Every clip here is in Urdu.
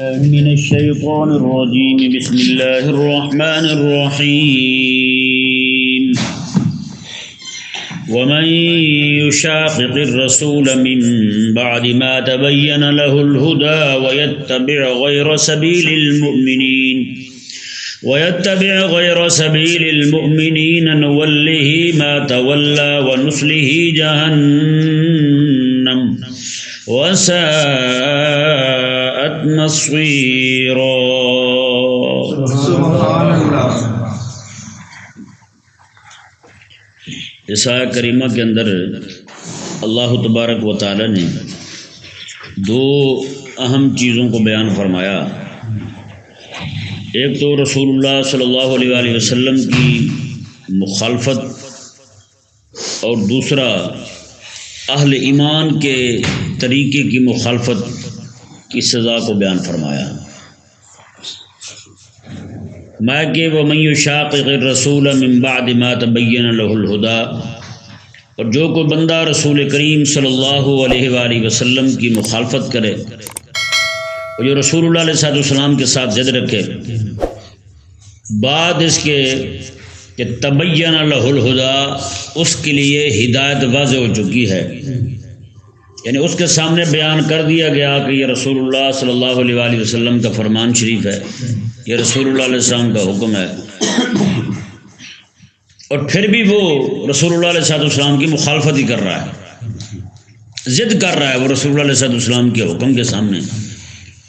من الشيطان الرجيم بسم الله الرحمن الرحيم ومن يشاقق الرسول من بعد ما تبين له الهدى ويتبع غير سبيل المؤمنين نوله ما تولى ونصله جهنم وساءت مصيرا۔ سبحان اللہ۔ اس آیت کریمہ کے اندر اللہ تبارک و تعالی نے دو اہم چیزوں کو بیان فرمایا۔ ایک تو رسول اللہ صلی اللہ علیہ وآلہ وسلم کی مخالفت، اور دوسرا اہل ایمان کے طریقے کی مخالفت کی سزا کو بیان فرمایا۔ میں کہ وَمَن يُشَاقِقِ الرَّسُولَ مِن بَعْدِ مَا تَبَيَّنَ لَهُ الْهُدَى، اور جو کوئی بندہ رسول کریم صلی اللہ علیہ وآلہ وسلم کی مخالفت کرے، اور جو رسول اللہ علیہ السلام کے ساتھ ضد رکھے بعد اس کے کہ تبین لہ الہدی، اس کے لیے ہدایت واضح ہو چکی ہے، یعنی اس کے سامنے بیان کر دیا گیا کہ یہ رسول اللہ صلی اللہ علیہ وآلہ وسلم کا فرمان شریف ہے، یہ رسول اللہ علیہ السلام کا حکم ہے، اور پھر بھی وہ رسول اللہ علیہ السلام کی مخالفت ہی کر رہا ہے، ضد کر رہا ہے، وہ رسول اللہ علیہ السلام کے حکم کے سامنے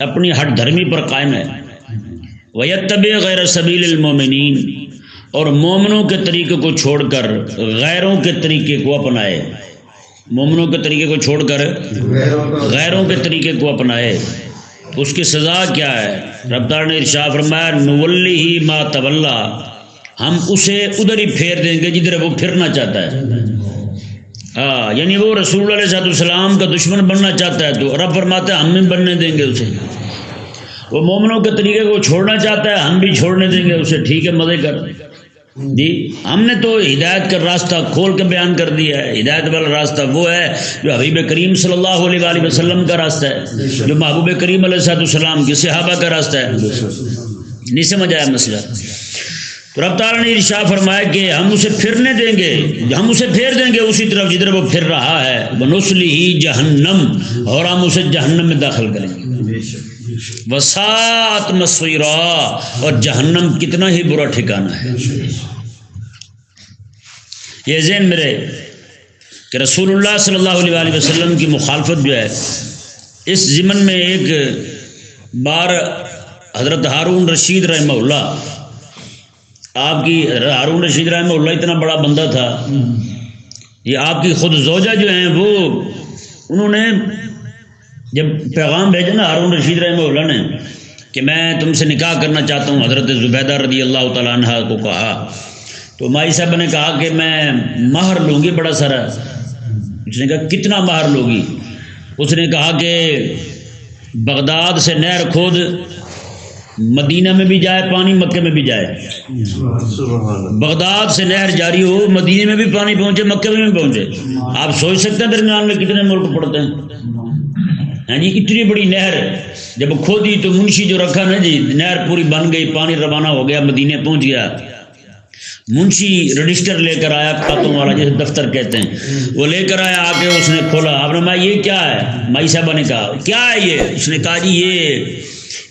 اپنی ہٹ دھرمی پر قائم ہے۔ وَيَتَّبِعْ غَيْرَ سَبِيلِ الْمُؤْمِنِينَ، اور مومنوں کے طریقے کو چھوڑ کر غیروں کے طریقے کو اپنائے، مومنوں کے طریقے کو چھوڑ کر غیروں کے طریقے کو اپنائے، تو اس کی سزا کیا ہے؟ رب تعالیٰ نے ارشاد فرمایا نُوَلِّهِ مَا تَوَلَّى، ہم اسے ادھر ہی پھیر دیں گے جدھر وہ پھرنا چاہتا ہے۔ یعنی وہ رسول اللہ علیہ السلام کا دشمن بننا چاہتا ہے تو رب فرماتا ہے ہم نہیں بننے دیں گے اسے، وہ مومنوں کے طریقے کو چھوڑنا چاہتا ہے ہم بھی چھوڑنے دیں گے اسے، ٹھیک ہے مزے کر جی، ہم نے تو ہدایت کا راستہ کھول کے بیان کر دیا ہے۔ ہدایت والا راستہ وہ ہے جو حبیب کریم صلی اللہ علیہ وآلہ وسلم کا راستہ ہے، جو محبوب کریم علیہ السلام کے صحابہ کا راستہ ہے۔ نہیں سمجھ آیا مسئلہ؟ تو رب تعالیٰ نے ارشاد فرمایا کہ ہم اسے پھرنے دیں گے، ہم اسے پھیر دیں گے اسی طرف جدھر وہ پھر رہا ہے، وَنُصْلِهِ جَهَنَّمَ، اور ہم اسے جہنم میں داخل کریں گے۔ وَسَاءَتْ مَصِيرًا، اور جہنم کتنا ہی برا ٹھکانہ ہے۔ یہ ذہن میرے کہ رسول اللہ صلی اللہ علیہ وآلہ وسلم کی مخالفت جو ہے، اس ضمن میں ایک بار حضرت ہارون رشید رحمہ اللہ، آپ کی ہارون رشید رحمہ اللہ اتنا بڑا بندہ تھا، یہ آپ کی خود زوجہ جو ہیں وہ انہوں نے جب پیغام بھیجا نا ہارون رشید رحمہ اللہ نے کہ میں تم سے نکاح کرنا چاہتا ہوں، حضرت زبیدہ رضی اللہ تعالیٰ عنہ کو کہا، تو مائی صاحبہ نے کہا کہ میں مہر لوں گی بڑا سارا۔ اس نے کہا کتنا مہر لوگی؟ اس نے کہا کہ بغداد سے نہر کھود، مدینہ میں بھی جائے پانی، مکے میں بھی جائے، بغداد سے نہر جاری ہو، مدینہ میں بھی پانی پہنچے، مکے میں بھی پہنچے۔ آپ سوچ سکتے ہیں درمیان میں کتنے ملک پڑتے ہیں؟ ہاں جی، اتنی بڑی نہر جب کھودی تو منشی جو رکھا نا جی، نہر پوری بن گئی، پانی روانہ ہو گیا، مدینے پہنچ گیا۔ منشی رجسٹر لے کر آیا، خاتون والا جیسے دفتر کہتے ہیں، وہ لے کر آیا، آ کے اس نے کھولا، آپ نے کہا یہ کیا ہے؟ مائی صاحبہ نے کہا کیا ہے یہ؟ اس نے کہا جی یہ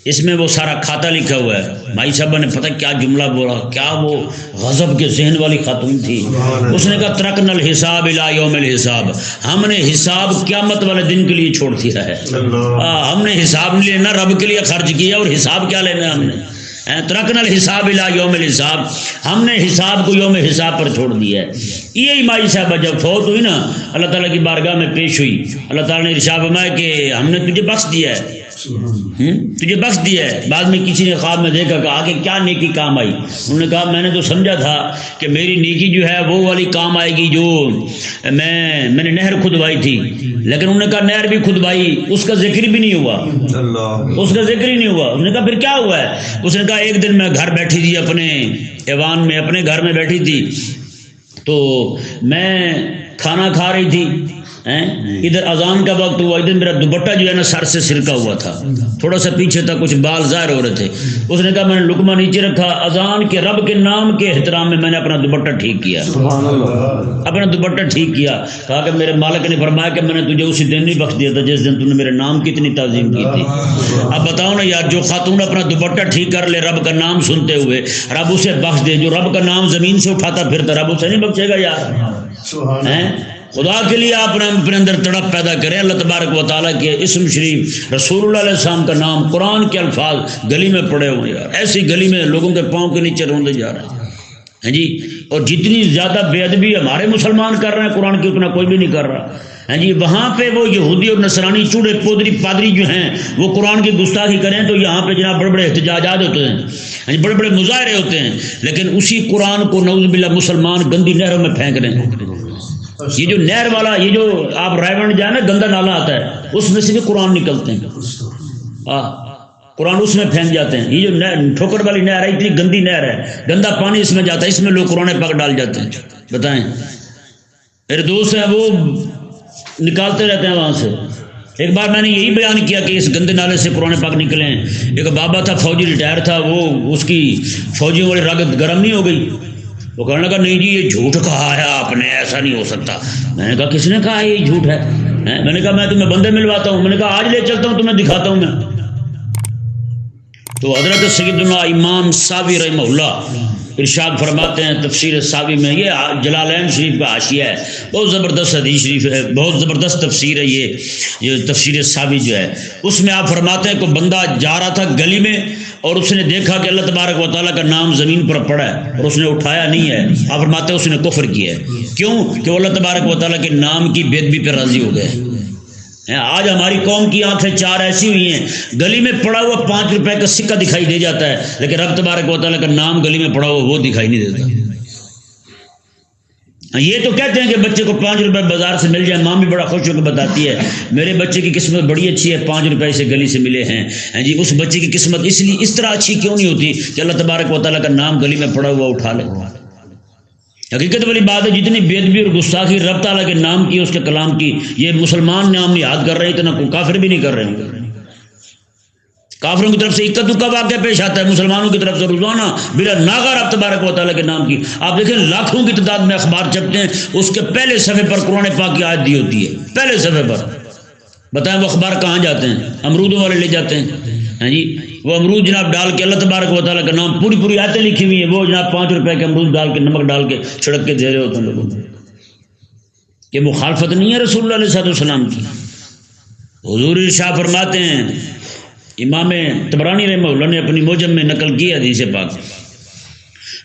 اس میں وہ سارا کھاتا لکھا ہوا ہے۔ مائی صاحبہ نے پتہ کیا جملہ بولا، کیا وہ غضب کے ذہن والی خاتون تھی۔ اس نے کہا ترکنا الحساب الی یوم الحساب، ہم نے حساب قیامت والے دن کے لیے چھوڑ دیا ہے۔ ہم نے حساب نہیں لینا، رب کے لیے خرچ کیا، اور حساب کیا لینا ہے ہم نے؟ ترکنا الحساب الی یوم الحساب، ہم نے حساب کو یوم حساب پر چھوڑ دیا ہے۔ یہی مائی صاحبہ جب فوت ہوئی نا، اللہ تعالیٰ کی بارگاہ میں پیش ہوئی، اللہ تعالیٰ نے ارشاد فرمایا کہ ہم نے تجھے بخش دیا ہے، تجھے بخش دیا ہے۔ بعد میں کسی نے خواب میں دیکھا کہ آگے کیا نیکی کام آئی؟ انہوں نے کہا میں نے تو سمجھا تھا کہ میری نیکی جو ہے وہ والی کام آئے گی جو میں نے نہر کھدوائی تھی، لیکن انہوں نے کہا نہر بھی کھدوائی، اس کا ذکر بھی نہیں ہوا، اس کا ذکر ہی نہیں ہوا۔ انہوں نے کہا پھر کیا ہوا ہے؟ اس نے کہا ایک دن میں گھر بیٹھی تھی، اپنے ایوان میں اپنے گھر میں بیٹھی تھی، تو میں کھانا کھا رہی تھی، ادھر اذان کا وقت ہوا، ادھر میرا دوپٹہ جو ہے نا سر سے سرکا ہوا تھا، تھوڑا سا پیچھے تک کچھ بال ظاہر ہو رہے تھے. اس نے کہا میں نے لقمہ نیچے رکھا، اذان کے رب کے نام کے احترام میں نے اپنا دوپٹہ ٹھیک کیا، اپنا دوپٹہ ٹھیک کیا. کہا کہ میرے مالک نے فرمایا کہ میں نے تجھے اسی دن نہیں بخش دیا تھا جس دن تو نے میرے نام کی اتنی تعظیم کی تھی. اب بتاؤ نا یار، جو خاتون اپنا دوپٹہ ٹھیک کر لے رب کا نام سنتے ہوئے، رب اسے بخش دے. جو رب کا نام زمین سے اٹھاتا پھرتا، رب اسے نہیں بخشے گا یار. خدا کے لیے آپ نے اپنے اندر تڑپ پیدا کریں. اللہ تبارک و تعالیٰ کے اسم شریف، رسول اللہ علیہ السلام کا نام، قرآن کے الفاظ گلی میں پڑے ہوئے یار، ایسی گلی میں لوگوں کے پاؤں کے نیچے روندے جا رہے ہیں جی. اور جتنی زیادہ بے ادبی ہمارے مسلمان کر رہے ہیں قرآن کی، اتنا کوئی بھی نہیں کر رہا جی. وہاں پہ وہ یہودی اور نصرانی چوڑے پودری پادری جو ہیں وہ قرآن کی گستاخی کریں تو یہاں پہ جناب بڑے بڑے احتجاجات ہوتے ہیں، بڑے بڑے مظاہرے ہوتے ہیں، لیکن اسی قرآن کو نعوذ باللہ مسلمان گندی نہروں میں پھینک رہے ہیں. یہ جو نہر والا، یہ جو آپ رائے بند جائے نا گندا نالا آتا ہے، اس میں سے بھی قرآن نکلتے ہیں، قرآن اس میں پھینک جاتے ہیں. یہ جو ٹھوکر والی نہر ہے اتنی گندی نہر ہے، گندا پانی اس میں جاتا ہے، اس میں لوگ قرآن پاک ڈال جاتے ہیں. بتائیں، میرے دوست ہیں وہ نکالتے رہتے ہیں وہاں سے. ایک بار میں نے یہی بیان کیا کہ اس گندے نالے سے قرآن پاک نکلے ہیں. ایک بابا تھا فوجی ریٹائر تھا، وہ اس کی فوجیوں والی رگت گرم نہیں ہو گئی. وہ کہنے لگا نہیں جی یہ جھوٹ کہا ہے آپ نے، ایسا نہیں ہو سکتا. میں نے کہا کس نے کہا یہ جھوٹ ہے؟ میں نے کہا میں تمہیں بندے ملواتا ہوں. میں نے کہا آج لے چلتا ہوں، تمہیں دکھاتا ہوں میں. تو حضرت سیدنا امام ساوی رحمہ اللہ ارشاد فرماتے ہیں تفسیر ساوی میں، یہ جلالین شریف کا حاشیہ ہے، بہت زبردست حدیث شریف ہے، بہت زبردست تفسیر ہے یہ تفسیر ساوی جو ہے. اس میں آپ فرماتے ہیں کوئی بندہ جا رہا تھا گلی میں اور اس نے دیکھا کہ اللہ تبارک و تعالیٰ کا نام زمین پر پڑا ہے اور اس نے اٹھایا نہیں ہے. آپ فرماتے ہیں اس نے کفر کیا ہے. کیوں؟ کہ وہ اللہ تبارک و تعالیٰ کے نام کی بے ادبی پہ راضی ہو گئے. آج ہماری قوم کی آنکھیں چار ایسی ہوئی ہیں، گلی میں پڑا ہوا 5 روپے کا سکہ دکھائی دے جاتا ہے، لیکن رب تبارک و تعالیٰ کا نام گلی میں پڑا ہوا وہ دکھائی نہیں دیتا. یہ تو کہتے ہیں کہ بچے کو 5 روپے بازار سے مل جائے، ماں بھی بڑا خوش ہو کے بتاتی ہے میرے بچے کی قسمت بڑی اچھی ہے، 5 روپے سے گلی سے ملے ہیں جی. اس بچے کی قسمت اس طرح اچھی کیوں نہیں ہوتی کہ اللہ تبارک و تعالیٰ کا نام گلی میں پڑا ہوا اٹھا لے. حقیقت والی بات ہے، جتنی بے ادبی اور گستاخی رب تعالیٰ کے نام کی، اس کے کلام کی، یہ مسلمان نام یاد کر رہے ہیں، اتنا کوئی کافر بھی نہیں کر رہے ہیں. کافروں کی طرف سے اکا دکا واقعہ پیش آتا ہے، مسلمانوں کی طرف سے روزانہ بلا ناغہ رب تبارک و تعالیٰ کے نام کی. آپ دیکھیں لاکھوں کی تعداد میں اخبار چھپتے ہیں، اس کے پہلے صفحے پر قرآن پاک کی آیت دی ہوتی ہے، پہلے صفحے پر. بتائیں وہ اخبار کہاں جاتے ہیں؟ امرودوں والے لے جاتے ہیں جی. وہ امرود جناب ڈال کے اللہ تبارک و تعالیٰ کا نام، پوری آیتیں لکھی ہوئی ہیں، وہ جناب 5 روپے کے امرود ڈال کے نمک ڈال کے چھڑک کے دے رہے ہوتے ہیں لوگوں کو. یہ مخالفت نہیں ہے رسول اللہ علیہ السلام کی. حضور ارشاد فرماتے ہیں، امام طبرانی رحمہ اللہ نے اپنی موجم میں نقل کی حدیث پاک،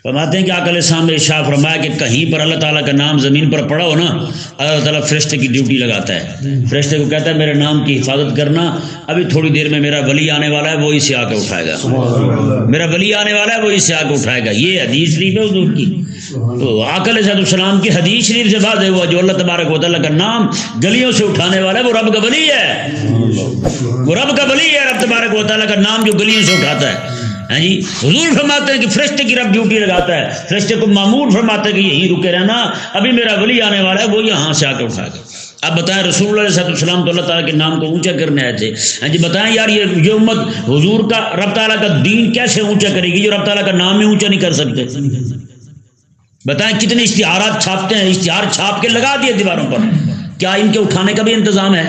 فرماتے ہیں کہ آقا علیہ السلام نے ارشاد فرمایا کہ کہیں پر اللہ تعالیٰ کا نام زمین پر پڑا ہو نا، اللہ تعالیٰ فرشتے کی ڈیوٹی لگاتا ہے، فرشتے کو کہتا ہے میرے نام کی حفاظت کرنا، ابھی تھوڑی دیر میں میرا ولی آنے والا ہے، وہ اسے آ کے اٹھائے گا، میرا ولی آنے والا ہے، وہ اسے آ کے اٹھائے گا. یہ حدیث شریف ہے حضور کی. تو آقا علیہ السلام کی حدیث شریف سے واضح ہوا جو اللہ تبارک و تعالیٰ کا نام گلیوں سے اٹھانے والا ہے وہ رب کا ولی ہے، وہ رب کا ولی ہے. رب تبارک و تعالیٰ کا نام جو گلیوں سے اٹھاتا ہے جی. حضور فرماتے ہیں کہ فرشتے کی رب ڈیوٹی لگاتا ہے، فرشتے کو مامور فرماتے ہیں کہ یہیں رکے رہنا، ابھی میرا ولی آنے والا ہے، وہ یہاں سے آ کے اٹھائے گا. اب بتائیں رسول اللہ علیہ السلام تو اللہ تعالیٰ کے نام کو اونچا کرنے آئے تھے جی. بتائیں یار یہ امت حضور کا، رب تعالیٰ کا دین کیسے اونچا کرے گی جو رب تعالیٰ کا نام ہی اونچا نہیں کر سکتے؟ بتائیں کتنے اشتہارات چھاپتے ہیں، اشتہار چھاپ کے لگا دیے دیواروں پر، کیا ان کے اٹھانے کا بھی انتظام ہے؟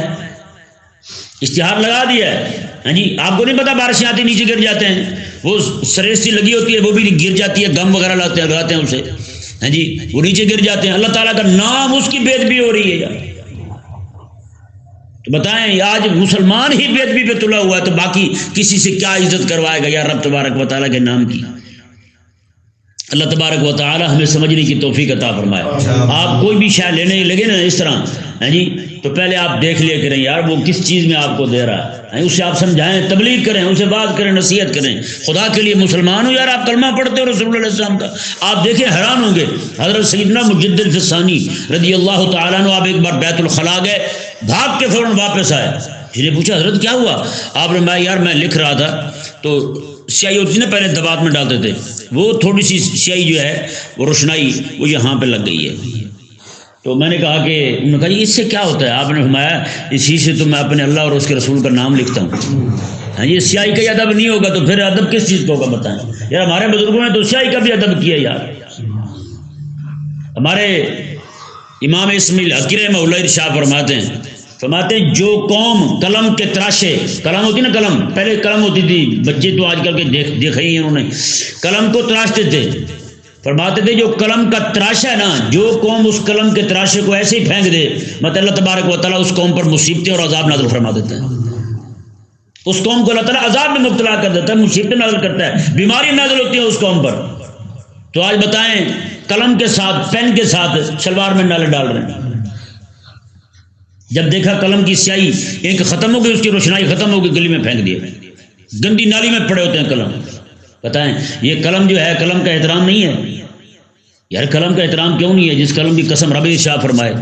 اشتہار لگا دیا ہے جی. آپ کو نہیں پتا بارشیں آتی نیچے گر جاتے ہیں، وہ سریستی لگی ہوتی ہے وہ بھی گر جاتی ہے، گم وغیرہ لگاتے ہیں اسے جی، وہ نیچے گر جاتے ہیں. اللہ تعالیٰ کا نام اس کی بے ادبی ہو رہی ہے یار. تو بتائیں آج مسلمان ہی بے ادبی پہ تلا ہوا ہے تو باقی کسی سے کیا عزت کروائے گا یار رب تبارک و تعالیٰ کے نام کی. اللہ تبارک و تعالی ہمیں سمجھنے کی توفیق عطا فرمائے. آپ کوئی بھی شے لینے لگے نا اس طرح جی تو پہلے آپ دیکھ لیا کریں یار وہ کس چیز میں آپ کو دے رہا ہے، اسے آپ سمجھائیں، تبلیغ کریں، اسے بات کریں، نصیحت کریں. خدا کے لیے مسلمان ہو یار، آپ کلمہ پڑھتے ہو رسول اللہ علیہ السلام کا، آپ دیکھیں حیران ہوں گے. حضرت سیدنا مجدد فسانی رضی اللہ تعالیٰ عنہ، آپ ایک بار بیت الخلاء گئے، بھاگ کے فوراً واپس آئے. جس نے پوچھا حضرت کیا ہوا؟ آپ نے میں یار میں لکھ رہا تھا تو سیاہی ہوتی نا پہلے دبات میں ڈالتے تھے، وہ تھوڑی سی سیاہی جو ہے وہ روشنائی وہ یہاں پہ لگ گئی ہے. تو میں نے کہا کہ انہوں نے کہا جی اس سے کیا ہوتا ہے؟ آپ نے فرمایا اسی سے تو میں اپنے اللہ اور اس کے رسول کا نام لکھتا ہوں. ہاں یہ سیاہی کا ادب نہیں ہوگا تو پھر ادب کس چیز کو ہوگا بتائیں یار. ہمارے بزرگوں نے تو سیاہی کا بھی ادب کیا یار. ہمارے امام اسماعیل حقی رحمہ اللہ ارشاد فرماتے ہیں جو قوم قلم کے تراشے، قلم ہوتی نا قلم، پہلے قلم ہوتی تھی، بچے تو آج کل کے دیکھے ہی انہوں نے، قلم کو تراشتے تھے. فرماتے تھے جو قلم کا تراشا ہے نا، جو قوم اس قلم کے تراشے کو ایسے ہی پھینک دے مطلب اللہ تبارک و تعالیٰ اس قوم پر مصیبتیں اور عذاب نازل فرما دیتا ہے. اس قوم کو اللہ تعالیٰ عذاب میں مبتلا کر دیتا ہے، مصیبتیں نازل کرتا ہے، بیماری نازل ہوتی ہے اس قوم پر. تو آج بتائیں قلم کے ساتھ، پین کے ساتھ شلوار میں نالے ڈال رہے ہیں. جب دیکھا قلم کی سیاہی ایک ختم ہو گئی، اس کی روشنائی ختم ہو گئی، گلی میں پھینک دیے، گندی نالی میں پڑے ہوتے ہیں قلم. بتائیں یہ قلم جو ہے، قلم کا احترام نہیں ہے یار. قلم کا احترام کیوں نہیں ہے جس قلم کی قسم رب ارشاد فرمائے،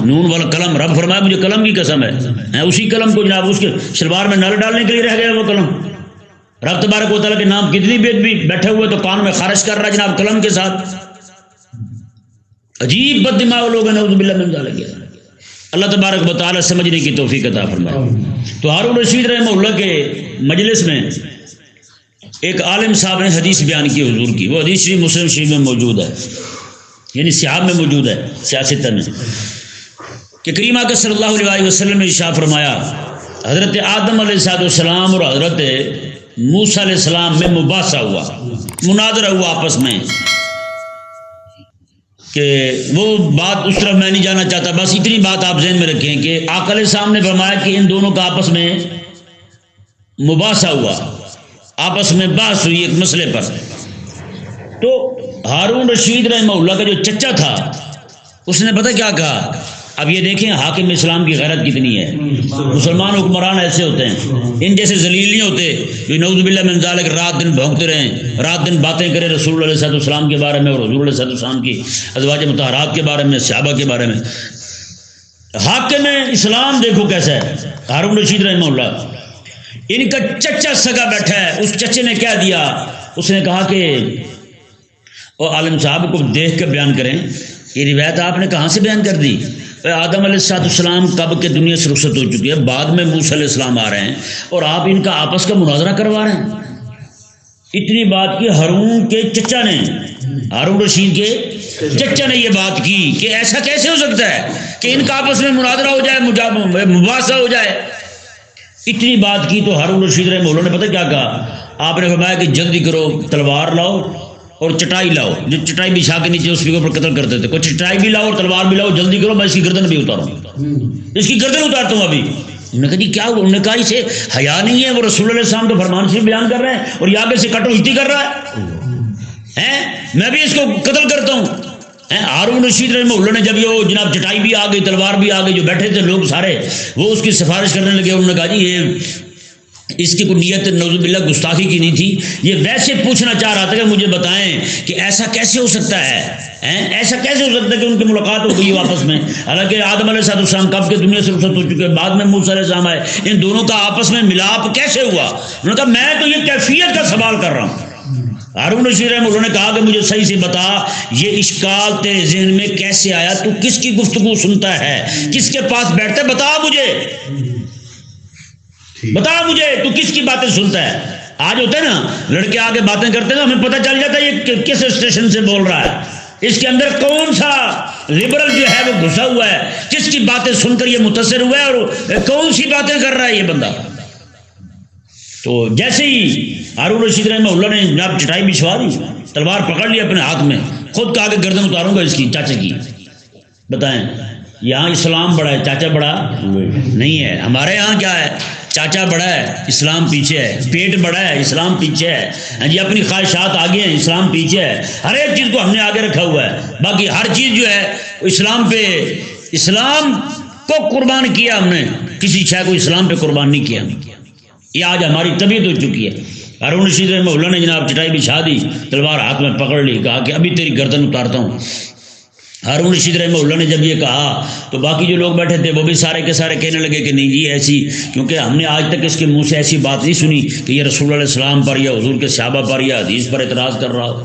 نون والا قلم رب فرمائے مجھے قلم کی قسم ہے، اسی قلم کو جناب اس کے شلوار میں نالے ڈالنے کے لیے رہ گیا وہ قلم. رب تبارک و تعالیٰ کے نام کتنی بے ادبی، بیٹھے ہوئے تو کان میں خارش کر رہا ہے جناب قلم کے ساتھ. عجیب بد دماغ لوگ ہیں، نعوذ باللہ من ذالک. اللہ تبارک و تعالیٰ سمجھنے کی توفیق عطا فرمائے. تو ہارون رشید رحمہ اللہ کے مجلس میں ایک عالم صاحب نے حدیث بیان کی حضور کی، وہ حدیث شریف مسلم شریف میں موجود ہے، یعنی صحاح میں موجود ہے، سیاست میں، کہ کریم آقا صلی اللہ علیہ وسلم نے ارشاد فرمایا حضرت آدم علیہ السلام اور حضرت موسیٰ علیہ السلام میں مباحثہ ہوا، مناظرہ ہوا آپس میں، کہ وہ بات اس طرف میں نہیں جانا چاہتا، بس اتنی بات آپ ذہن میں رکھیں کہ آقا علیہ السلام نے فرمایا کہ ان دونوں کا آپس میں مباحثہ ہوا، آپس میں بحث ہوئی ایک مسئلے پر. تو ہارون رشید رحمہ اللہ کا جو چچا تھا اس نے پتہ کیا کہا؟ اب یہ دیکھیں حاکم اسلام کی غیرت کتنی ہے. مسلمان حکمران ایسے ہوتے ہیں، ان جیسے ذلیل نہیں ہوتے جو نعوذ باللہ من ذالک رات دن بھونکتے رہیں، رات دن باتیں کریں رسول اللہ علیہ السلام کے بارے میں اور حضور علیہ السلام کی ازواج مطہرات کے بارے میں، صحابہ کے بارے میں. حاکم اسلام دیکھو کیسا ہے ہارون رشید رحمہ اللہ. ان کا چچا سگا بیٹھا ہے، اس چچے نے کیا دیا؟ اس نے کہا کہ اور عالم صاحب کو دیکھ کے بیان کریں، یہ روایت آپ نے کہاں سے بیان کر دی؟ آدم علیہ السلام کب کے دنیا سے رخصت ہو چکی ہے، بعد میں موسیٰ علیہ السلام آ رہے ہیں اور آپ ان کا آپس کا مناظرہ کروا رہے ہیں. اتنی بات کی ہارون کے چچا نے، ہارون رشید کے چچا نے یہ بات کی کہ ایسا کیسے ہو سکتا ہے کہ ان کا آپس میں مناظرہ ہو جائے، مباحثہ ہو جائے. اتنی بات کی تو ہارون رشید رحمہ اللہ نے پتہ کیا کہا؟ آپ نے فرمایا کہ جلدی کرو، تلوار لاؤ اور چٹائی لاؤ، جو چٹائی بچھا کے نیچے اس کے اوپر قتل کرتے تھے، کوئی چٹائی بھی لاؤ اور تلوار بھی لاؤ، جلدی کرو میں اس کی گردن بھی اتاروں، اس کی گردن اتارتا ہوں ابھی. انہوں نے کہا جی کیا ہوا؟ انہوں نے کہا اسے حیا نہیں ہے، وہ رسول اللہ علیہ السلام تو فرمان سے بیان کر رہے ہیں اور یہ آگے سے کٹو ہستی کر رہا ہے، میں بھی اس کو قتل کرتا ہوں. ہارون رشید رحمہ اللہ نے جب یہ جناب چٹائی بھی آ گئی، تلوار بھی آ گئی، جو بیٹھے تھے لوگ سارے وہ اس کی سفارش کرنے لگے. انہوں نے کہا جی یہ اس کی کوئی نیت نعوذ باللہ گستاخی کی نہیں تھی، یہ ویسے پوچھنا چاہ رہا تھا کہ مجھے بتائیں کہ ایسا کیسے ہو سکتا ہے، ایسا کیسے ہو سکتا ہے کہ ان کی ملاقات ہو گئی آپس میں، حالانکہ آدم علیہ السلام کب کے دنیا سے رخصت ہو چکے، بعد میں موسیٰ علیہ السلام آئے، ان دونوں کا آپس میں ملاپ کیسے ہوا؟ انہوں نے کہا میں تو یہ کیفیت کا سوال کر رہا ہوں. ہارون رشید رحمہ اللہ نے کہا کہ مجھے صحیح سے بتا یہ اشکال تیرے ذہن میں کیسے آیا؟ تو کس کی گفتگو سنتا ہے، کس کے پاس بیٹھتا ہے؟ بتا مجھے تو کس کی باتیں سنتا ہے؟ آج ہوتا ہے نا لڑکے آگے باتیں کرتے ہیں ہمیں پتہ چل جاتا ہے یہ کس اسٹیشن سے بول رہا ہے، اس کے اندر کون سا لبرل جو ہے وہ گھسا ہوا ہے، کس کی باتیں سن کر یہ متاثر ہوا ہے اور کون سی باتیں کر رہا ہے یہ بندہ. تو جیسے ہی ہارون رشید رحمہ اللہ نے جناب چٹائی بچھوا دی، تلوار پکڑ لی اپنے ہاتھ میں، خود کہا کہ گردن اتاروں گا اس کی، چاچا کی. بتائیں یہاں اسلام بڑا ہے، چاچا بڑا نہیں ہے. ہمارے یہاں کیا ہے؟ چاچا بڑا ہے، اسلام پیچھے ہے، پیٹ بڑا ہے، اسلام پیچھے ہے، جی اپنی خواہشات آگے ہیں، اسلام پیچھے ہے. ہر ایک چیز کو ہم نے آگے رکھا ہوا ہے، باقی ہر چیز جو ہے اسلام پہ، اسلام کو قربان کیا ہم نے، کسی شے کو اسلام پہ قربان نہیں کیا. یہ آج ہماری طبیعت ہو چکی ہے. ہارون رشید رحمہ اللہ نے جناب چٹائی بچھا دی، تلوار ہاتھ میں پکڑ لی، کہا کہ ابھی تیری گردن اتارتا ہوں. ہارون رشید رحمہ اللہ نے جب یہ کہا تو باقی جو لوگ بیٹھے تھے وہ بھی سارے کے سارے کہنے لگے کہ نہیں جی ایسی، کیونکہ ہم نے آج تک اس کے منہ سے ایسی بات نہیں سنی کہ یہ رسول اللہ علیہ السلام پر یا حضور کے صحابہ پر یا حدیث پر اعتراض کر رہا ہو.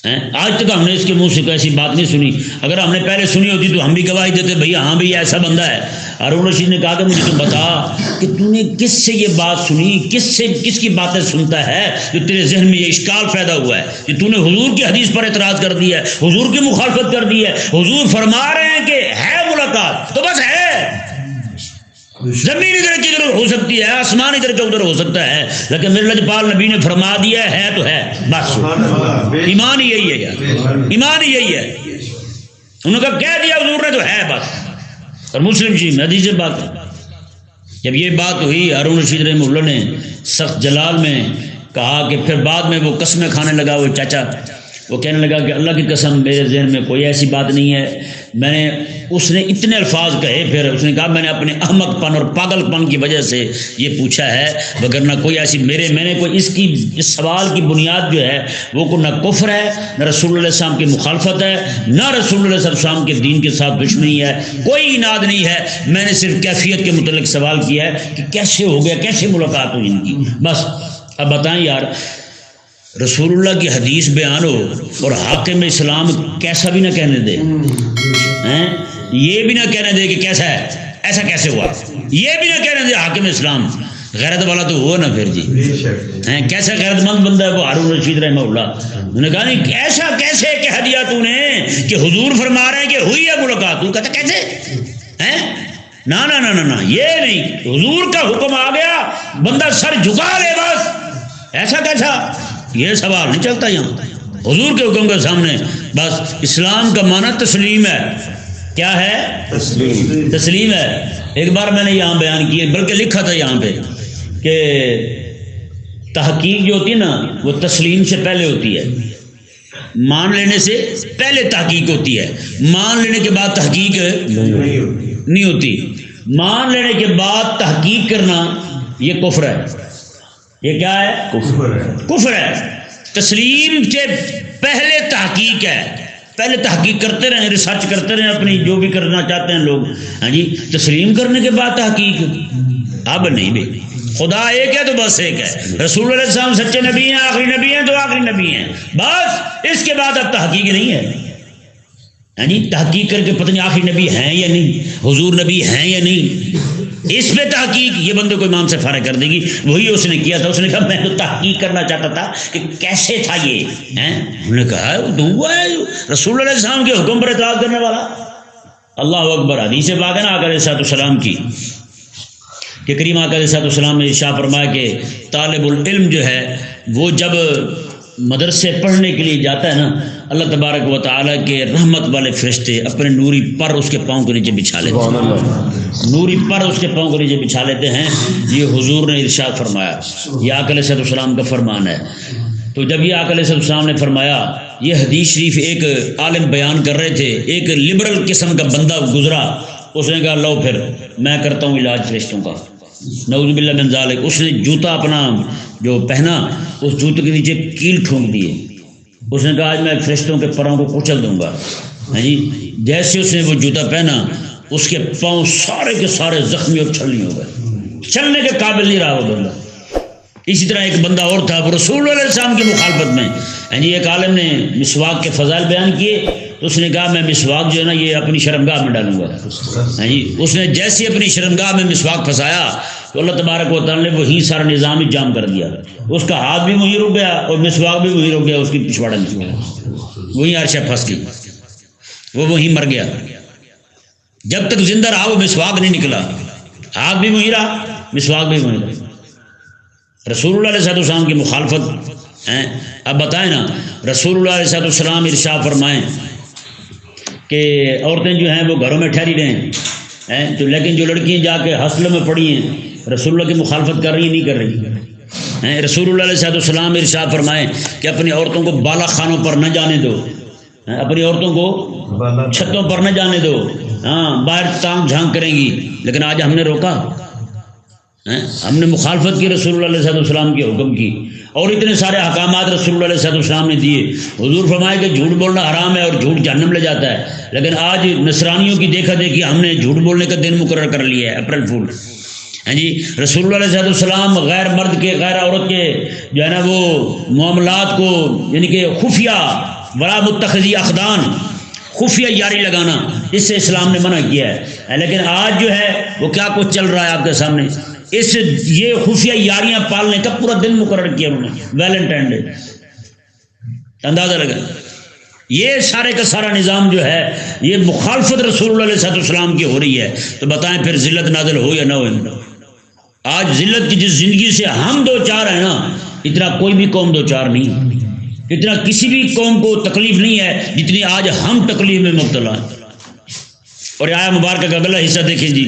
آج تک ہم نے اس کے منہ سے ایسی بات نہیں سنی. اگر ہم نے پہلے سنی ہوتی تو ہم بھی گواہی دیتے بھیا ہاں بھئی ایسا بندہ ہے. ہارون رشید نے کہا کہ مجھے تو بتا کہ تو نے کس سے یہ بات سنی, کس کی باتیں سنتا ہے جو تیرے ذہن میں یہ اشکال پیدا ہوا ہے کہ تو نے حضور کی حدیث پر اعتراض کر دیا ہے, حضور کی مخالفت کر دی ہے. حضور فرما رہے ہیں کہ ہے ملاقات تو بس ہے. زمین ادھر کی ادھر ہو سکتی ہے, آسمان ادھر کا ادھر ہو سکتا ہے, لیکن میرے لجپال نبی نے فرما دیا ہے تو ہے بس. ایمان یہی ہے یار, ایمان یہی ہے. انہوں نے کہہ دیا حضور نے تو ہے بس. اور مسلم شریف میں حدیث بات ہے. جب یہ بات ہوئی ہارون رشید رحمہ اللہ نے سخت جلال میں کہا کہ پھر بعد میں وہ قسمیں کھانے لگا. وہ چاچا وہ کہنے لگا کہ اللہ کی قسم میرے ذہن میں کوئی ایسی بات نہیں ہے. میں نے اس نے اتنے الفاظ کہے, پھر اس نے کہا میں نے اپنے احمق پن اور پاگل پن کی وجہ سے یہ پوچھا ہے, وگرنہ کوئی ایسی میں نے کوئی اس سوال کی بنیاد جو ہے وہ کو نہ کفر ہے, نہ رسول اللہ علیہ السلام کی مخالفت ہے, نہ رسول اللہ علیہ السلام کے دین کے ساتھ دشمنی ہے, کوئی اناد نہیں ہے. میں نے صرف کیفیت کے متعلق سوال کیا ہے کہ کیسے ہو گیا, کیسے ملاقات ہوئی ان کی, بس. اب بتائیں یار, رسول اللہ کی حدیث بیان ہو اور حاکم اسلام کیسا بھی نہ کہنے دے, یہ بھی نہ کہنے دے کہ کیسا ہے, ایسا کیسے ہوا, یہ بھی نہ کہنے دے حاکم اسلام. غیرت والا تو ہوا نا پھر جی, کیسا غیرت مند بندہ ہے وہ ہارون رشید رحمہ اللہ. انہوں نے کہا نہیں ایسا کیسے کہہ دیا تو نے کہ حضور فرما رہے ہیں کہ ہوئی ہے ملاقات. تو کہتا کیسے, نہ یہ نہیں, حضور کا حکم آ گیا بندہ سر جھکا لے بس, ایسا کیسا, یہ سوال نہیں چلتا یہاں. حضور کے حکم کے سامنے بس. اسلام کا معنی تسلیم ہے. کیا ہے؟ تسلیم ہے. ایک بار میں نے یہاں بیان کیا, بلکہ لکھا تھا یہاں پہ کہ تحقیق جو ہوتی ہے نا وہ تسلیم سے پہلے ہوتی ہے, مان لینے سے پہلے تحقیق ہوتی ہے, مان لینے کے بعد تحقیق نہیں ہوتی. مان لینے کے بعد تحقیق کرنا یہ کفر ہے. یہ کیا ہے؟ کفر ہے. تسلیم سے پہلے تحقیق ہے, پہلے تحقیق کرتے رہیں, ریسرچ کرتے رہیں اپنی جو بھی کرنا چاہتے ہیں لوگ. ہاں جی, تسلیم کرنے کے بعد تحقیق اب نہیں بھائی. خدا ایک ہے تو بس ایک ہے, رسول اللہ علیہ السلام سچے نبی ہیں, آخری نبی ہیں تو آخری نبی ہیں, بس. اس کے بعد اب تحقیق نہیں ہے. ہاں جی, تحقیق کر کے پتہ نہیں آخری نبی ہیں یا نہیں, حضور نبی ہیں یا نہیں, اس پہ تحقیق یہ بندے کو ایمان سے فارغ کر دے گی. وہی اس نے کیا تھا. اس نے کہا میں تو تحقیق کرنا چاہتا تھا کہ کیسے تھا یہ. انہوں نے کہا دعا ہے رسول اللہ علیہ السلام کے حکم پر اعتراض کرنے والا. اللہ اکبر. حدیث پاک ہے نا آقا علیہ السلام کی کہ کریم آقا علیہ السلام نے ارشاد فرمایا کہ طالب العلم جو ہے وہ جب مدرسے پڑھنے کے لیے جاتا ہے نا, اللہ تبارک و تعالیٰ کے رحمت والے فرشتے اپنے نوری پر اس کے پاؤں کے نیچے بچھا لیتے ہیں. نوری پر اس کے پاؤں کے نیچے بچھا لیتے ہیں. یہ حضور نے ارشاد فرمایا, یہ آقا علیہ السلام کا فرمان ہے. تو جب یہ آقا علیہ السلام نے فرمایا, یہ حدیث شریف ایک عالم بیان کر رہے تھے, ایک لبرل قسم کا بندہ گزرا, اس نے کہا لو پھر میں کرتا ہوں علاج فرشتوں کا, نعوذ باللہ من ذالک. اس نے جوتا اپنا جو پہنا, اس جوتے کے نیچے کیل ٹھونک دیے. اس نے کہا آج میں فرشتوں کے پروں کو کچل دوں گا. ہاں جی, جیسے اس نے وہ جوتا پہنا اس کے پاؤں سارے کے سارے زخمی اور چھلنی ہو گئے, چلنے کے قابل نہیں رہا وہ بندہ. اسی طرح ایک بندہ اور تھا, وہ رسول اللہ علیہ السلام کی مخالفت میں. ہاں جی, ایک عالم نے مسواک کے فضائل بیان کیے تو اس نے کہا میں مسواک جو ہے نا یہ اپنی شرمگاہ میں ڈالوں گا. ہاں جی, اس نے جیسے اپنی شرمگاہ میں مسواک پھنسایا تو اللہ تبارک و تعالیٰ نے وہی سارا نظام ہی جام کر دیا. اس کا ہاتھ بھی وہیں رک گیا اور مسواک بھی وہیں رک گیا, اس کی پچھواڑا نکل گیا, وہیں عرشہ پھنس گئی, وہ وہیں مر گیا. جب تک زندہ رہا وہ مسواک نہیں نکلا, ہاتھ بھی وہیں رہا, مسواک بھی وہیں رہا. رسول اللہ علیہ السلام کی مخالفت ہیں. اب بتائیں نا, رسول اللہ علیہ السلام ارشاد فرمائیں کہ عورتیں جو ہیں وہ گھروں میں ٹھہری رہیں, تو لیکن جو لڑکیاں جا کے ہاسٹلوں میں پڑھی ہیں رسول اللہ کی مخالفت کر رہی ہیں, نہیں کر رہی. رسول اللہ علیہ السلام ارشاد فرمائیں کہ اپنی عورتوں کو بالا خانوں پر نہ جانے دو, اپنی عورتوں کو چھتوں پر نہ جانے دو. ہاں, باہر تانگ جھانک کریں گی, لیکن آج ہم نے روکا, ہم نے مخالفت کی رسول اللہ علیہ السلام کے حکم کی, اور اتنے سارے احکامات رسول اللہ علیہ السلام نے دیے. حضور فرمائے کہ جھوٹ بولنا حرام ہے اور جھوٹ جہنم لے جاتا ہے, لیکن آج نصرانیوں کی دیکھا دیکھی ہم نے جھوٹ بولنے کا دن مقرر کر لیا ہے, اپریل فول. ہاں جی, رسول اللہ علیہ السلام غیر مرد کے غیر عورت کے جو ہے نا وہ معاملات کو یعنی کہ خفیہ ولا متخذی اخدان، خفیہ یاری لگانا، اس سے اسلام نے منع کیا ہے. لیکن آج جو ہے وہ کیا کچھ چل رہا ہے آپ کے سامنے. یہ خفیہ یاریاں پالنے کا پورا دن مقرر کیا انہوں نے، ویلنٹائن ڈے. اندازہ لگا یہ سارے کا سارا نظام جو ہے یہ مخالفت رسول اللہ علیہ السلام کی ہو رہی ہے. تو بتائیں پھر ذلت نازل ہو یا نہ ہو. آج ذلت کی جس زندگی سے ہم دو چار ہیں نا، اتنا کوئی بھی قوم دو چار نہیں، اتنا کسی بھی قوم کو تکلیف نہیں ہے جتنی آج ہم تکلیف میں مبتلا ہیں. اور آیہ مبارکہ کا اگلا حصہ دیکھیں جی،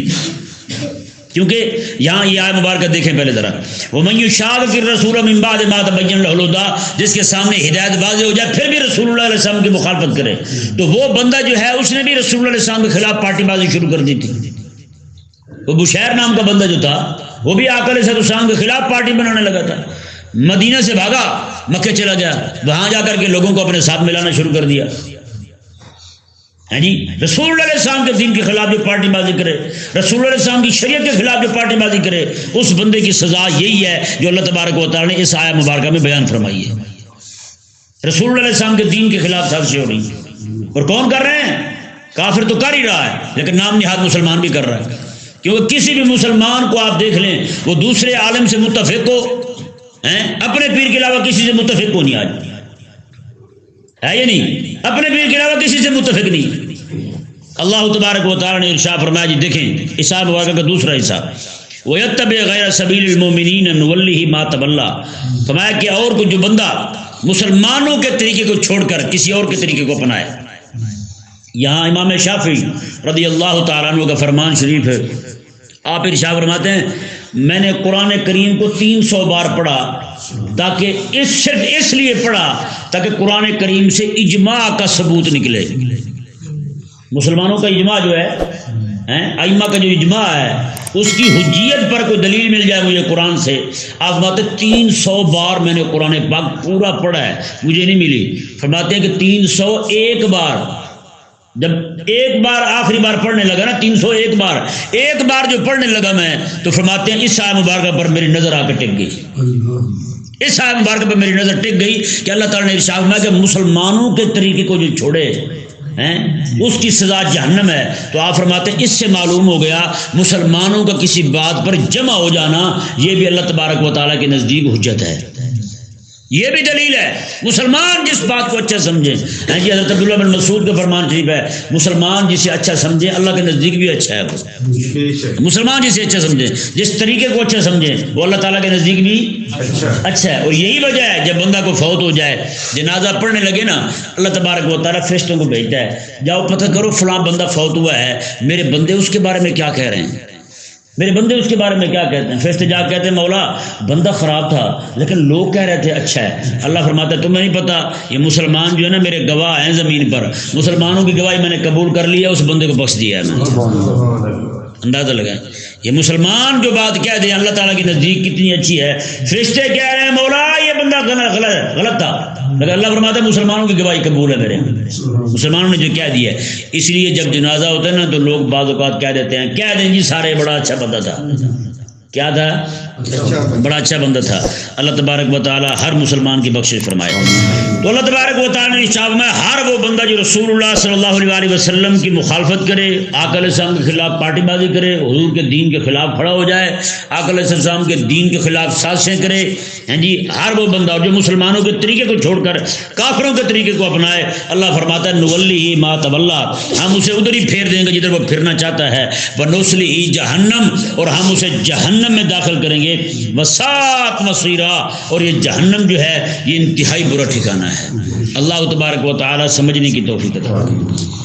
کیونکہ یہاں یہ آیہ مبارکہ دیکھیں پہلے ذرا. وَمَن يُشَاقِقِ الرَّسُولَ مِن بَعْدِ مَا تَبَيَّنَ لَهُ الْهُدَىٰ، جس کے سامنے ہدایت واضح ہو جائے پھر بھی رسول اللہ علیہ السلام کی مخالفت کرے، تو وہ بندہ جو ہے اس نے بھی رسول اللہ علیہ السلام کے خلاف پارٹی بازی شروع کر دی تھی. وہ بشیر نام کا بندہ جو تھا وہ بھی آقا علیہ السلام کے خلاف پارٹی بنانے لگا تھا. مدینہ سے بھاگا، مکہ چلا گیا، وہاں جا کر کے لوگوں کو اپنے ساتھ ملانا شروع کر دیا. ہاں جی، رسول اللہ علیہ السلام کے دین کے خلاف جو پارٹی بازی کرے، رسول اللہ علیہ السلام کی شریعت کے خلاف جو پارٹی بازی کرے، اس بندے کی سزا یہی ہے جو اللہ تبارک و تعالی نے اس آیہ مبارکہ میں بیان فرمائی ہے. رسول اللہ علیہ السلام کے دین کے خلاف سازشیں ہو رہی ہیں. اور کون کر رہے ہیں؟ کافر تو کر ہی رہا ہے، لیکن نام نہاد مسلمان بھی کر رہا ہے. کیونکہ کسی بھی مسلمان کو آپ دیکھ لیں وہ دوسرے عالم سے متفق ہو، اپنے پیر کے علاوہ کسی سے متفق کو نہیں. آج ہے یہ نہیں، اپنے پیر کے علاوہ کسی سے متفق نہیں. اللہ تبارک و تعالی نے ارشاد فرمایا جی دیکھیں اس آیت مبارکہ کا دوسرا حصہ، وَيَتَّبِعْ غَيْرَ سَبِيلِ الْمُؤْمِنِينَ نُوَلِّهِ مَا تَوَلَّىٰ، فرمایا کہ اور کو جو بندہ مسلمانوں کے طریقے کو چھوڑ کر کسی اور کے طریقے کو اپنائے. یہاں امام شافعی رضی اللہ تعالیٰ عنہ کا فرمان شریف ہے. آپ ارشاد فرماتے ہیں میں نے قرآن کریم کو 300 بار پڑھا، تاکہ صرف اس لیے پڑھا تاکہ قرآن کریم سے اجماع کا ثبوت نکلے. مسلمانوں کا اجماع جو ہے، ائمہ کا جو اجماع ہے، اس کی حجیت پر کوئی دلیل مل جائے مجھے قرآن سے. آپ فرماتے 300 بار میں نے قرآن پاک پورا پڑھا ہے، مجھے نہیں ملی. فرماتے ہیں کہ 301 بار، جب ایک بار آخری بار پڑھنے لگا نا، 301 بار ایک بار جو پڑھنے لگا میں، تو فرماتے ہیں اس آیت مبارکہ پر میری نظر آ کے ٹک گئی. اس آیت مبارکہ پر میری نظر ٹک گئی کہ اللہ تعالیٰ نے ارشاد فرمایا کہ مسلمانوں کے طریقے کو جو چھوڑے اس کی سزا جہنم ہے. تو آپ فرماتے ہیں اس سے معلوم ہو گیا مسلمانوں کا کسی بات پر جمع ہو جانا یہ بھی اللہ تبارک و تعالیٰ کے نزدیک حجت ہے. یہ بھی دلیل ہے مسلمان جس بات کو اچھا سمجھیں. جی حضرت عبداللہ بن مسعود کا فرمان شریف ہے، مسلمان جسے اچھا سمجھیں اللہ کے نزدیک بھی اچھا ہے. وہ مسلمان جسے اچھا سمجھیں، جس طریقے کو اچھا سمجھیں، وہ اللہ تعالیٰ کے نزدیک بھی اچھا ہے. اور یہی وجہ ہے جب بندہ کو فوت ہو جائے، جنازہ پڑھنے لگے نا، اللہ تبارک و تعالیٰ فرشتوں کو بھیجتا ہے، جاؤ پتہ کرو فلاں بندہ فوت ہوا ہے، میرے بندے اس کے بارے میں کیا کہہ رہے ہیں، میرے بندے اس کے بارے میں کیا کہتے ہیں. فرشتے جا کہتے ہیں مولا بندہ خراب تھا لیکن لوگ کہہ رہے تھے اچھا ہے. اللہ فرماتا ہے تمہیں نہیں پتا یہ مسلمان جو ہے نا میرے گواہ ہیں زمین پر، مسلمانوں کی گواہی میں نے قبول کر لی ہے، اس بندے کو بخش دیا ہے میں. اندازہ لگائیں یہ مسلمان جو بات کہہ دیں اللہ تعالیٰ کی نزدیک کتنی اچھی ہے. فرشتے کہہ رہے ہیں مولا یہ بندہ غلط تھا، لیکن اللہ فرماتا ہے مسلمانوں کی گواہی قبول ہے میرے، مسلمانوں نے جو کہہ دیا ہے. اس لیے جب جنازہ ہوتا ہے نا تو لوگ بعض اوقات کہہ دیتے ہیں، کہہ دیں جی سارے بڑا اچھا بندہ تھا. کیا تھا؟ بڑا اچھا بندہ تھا. اللہ تبارک و تعالی ہر مسلمان کی بخشش فرمائے. تو اللہ تبارک و تعالی نے ارشاد میں ہر وہ بندہ جو رسول اللہ صلی اللہ علیہ وسلم کی مخالفت کرے، آقا علیہ السلام کے خلاف پارٹی بازی کرے، حضور کے دین کے خلاف کھڑا ہو جائے، آقا علیہ السلام کے دین کے خلاف سازشیں کرے، جی ہر وہ بندہ جو مسلمانوں کے طریقے کو چھوڑ کر کافروں کے طریقے کو اپنائے، اللہ فرماتا ہے نولی ما تولا، ہم اسے ادھر ہی پھیر دیں گے جدھر وہ پھرنا چاہتا ہے، ونصلی جہنم، اور ہم اسے جہنم میں داخل کریں گے، وساءت مصیرا، اور یہ جہنم جو ہے یہ انتہائی برا ٹھکانہ ہے. اللہ تبارک و تعالی سمجھنے کی توفیق عطا فرمائے.